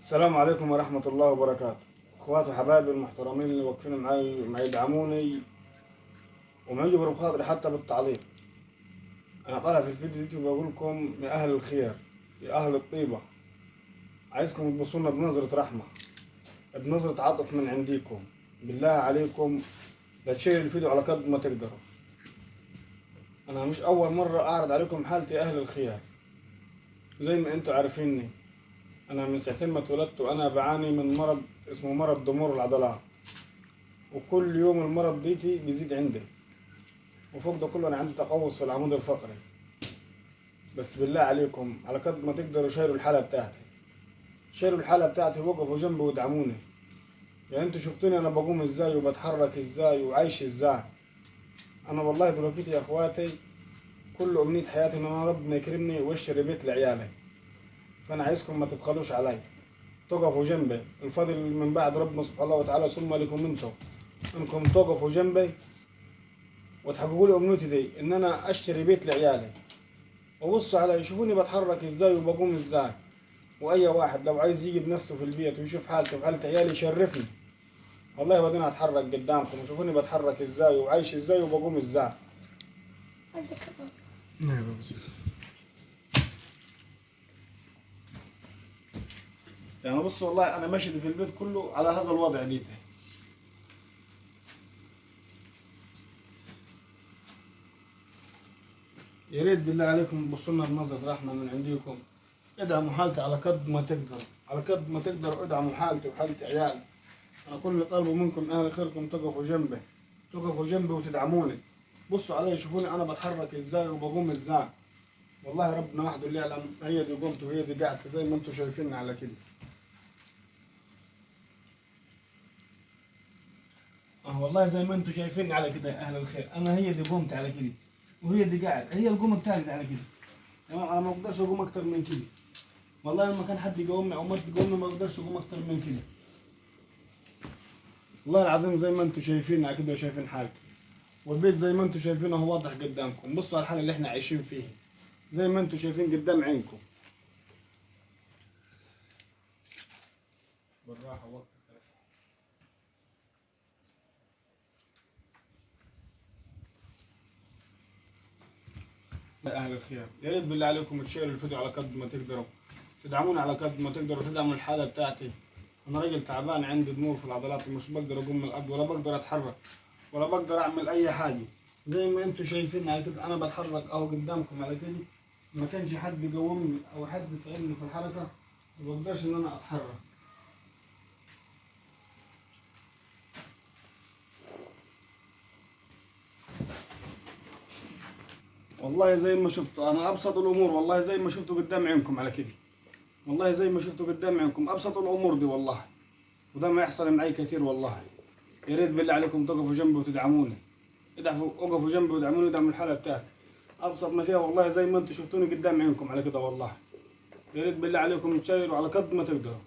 السلام عليكم ورحمة الله وبركاته. اخواتي وحبايبي المحترمين اللي واقفين معي ما يدعموني وما يجبروا بخاطري حتى بالتعليق. انا طالع في الفيديو دي بقول لكم يا اهل الخير يا اهل الطيبة، عايزكم تبصونا بنظرة رحمة بنظرة عطف من عنديكم. بالله عليكم لا تشيروا الفيديو على قد ما تقدروا. انا مش اول مرة اعرض عليكم حالتي يا اهل الخير، زي ما انتوا عارفيني. انا من ساعتين ما اتولدت وانا بعاني من مرض اسمه مرض ضمور العضلات، وكل يوم المرض ديتي بيزيد عندي، وفوق ده كله انا عندي تقوس في العمود الفقري. بس بالله عليكم على قد ما تقدروا شيروا الحالة بتاعتي، شيروا الحالة بتاعتي، وقفوا جنبي وادعموني. يعني انتوا شفتوني انا بقوم ازاي وبتحرك ازاي وعايش ازاي. انا والله دلوقتي يا اخواتي كل امنية حياتي ان انا ربنا يكرمني واشتري بيت لعيالي. فانا عايزكم ما تبخلوش علي، تقفوا جنبي. الفضل من بعد ربنا سبحانه وتعالى، ثم لكم انتم انكم تقفوا جنبي وتحققوا لي امنيتي دي، ان انا اشتري بيت لعيالي. وبصوا علي يشوفوني بتحرك ازاي وبقوم ازاي. واي واحد لو عايز يجي بنفسه في البيت ويشوف حالتي وحالة عيالي يشرفني. والله بعدين هتحرك قدامكم وشوفوني بتحرك ازاي وعايش ازاي وبقوم ازاي. يعني بصوا والله انا ماشي في البيت كله على هذا الوضع دي. يا ريت بالله عليكم تبصوا لنا بنظرة رحمة من عندكم. ادعموا حالتي على قد ما تقدروا، على قد ما تقدروا ادعموا حالتي وحالة عيالي. انا كل اللي طالبه منكم اهل خيركم تقفوا جنبي، تقفوا جنبي وتدعموني. بصوا علي شوفوني انا بتحرك ازاي وبقوم ازاي. والله ربنا وحده اللي يعلم، هي دي قمت وهي دي قعدت زي ما انتم شايفيني على كده. والله زي ما انتم شايفيني على كده يا اهل الخير. انا هي دي قمت على كده وهي دي قاعد، هي القومه بتاعتي على كده. تمام، انا ما بقدرش اقوم اكتر من كده. والله لما كان حد يقومني او مرتي تقومني ما بقدرش اقوم اكتر من كده. والله العظيم زي ما انتم شايفين على كده وشايفين حالتي، والبيت زي ما انتم شايفينه هو واضح قدامكم. بصوا على الحاله اللي احنا عايشين فيها زي ما انتم شايفين قدام عينكم. بالراحه وقت يا اهل الخير، يا ريت بالله عليكم تشيروا الفيديو على قد ما تقدروا، تدعموني على قد ما تقدروا، تدعموا الحاله بتاعتي. انا راجل تعبان عندي ضمور في العضلات ومش بقدر اقوم من الارض ولا بقدر اتحرك ولا بقدر اعمل اي حاجه. زي ما انتم شايفين على كده انا بتحرك اهو قدامكم على كده. ما كانش حد يقومني او حد يساعدني في الحركه ما بقدرش ان انا اتحرك. والله زي ما شفتوا انا ابسط الامور، والله زي ما شفتوا قدام عينكم على كده. والله زي ما شفتوا قدام عينكم ابسط الامور دي والله. وده ما يحصل معي كثير والله. يا ريت بالله عليكم تقفوا جنبي وتدعموني. وقفوا جنبي وادعموني ودعموا الحالة بتاعتي. ابسط ما فيها والله زي ما انتم شفتوني قدام عينكم على كده والله. يا ريت بالله عليكم تشيروا على قد ما تقدروا.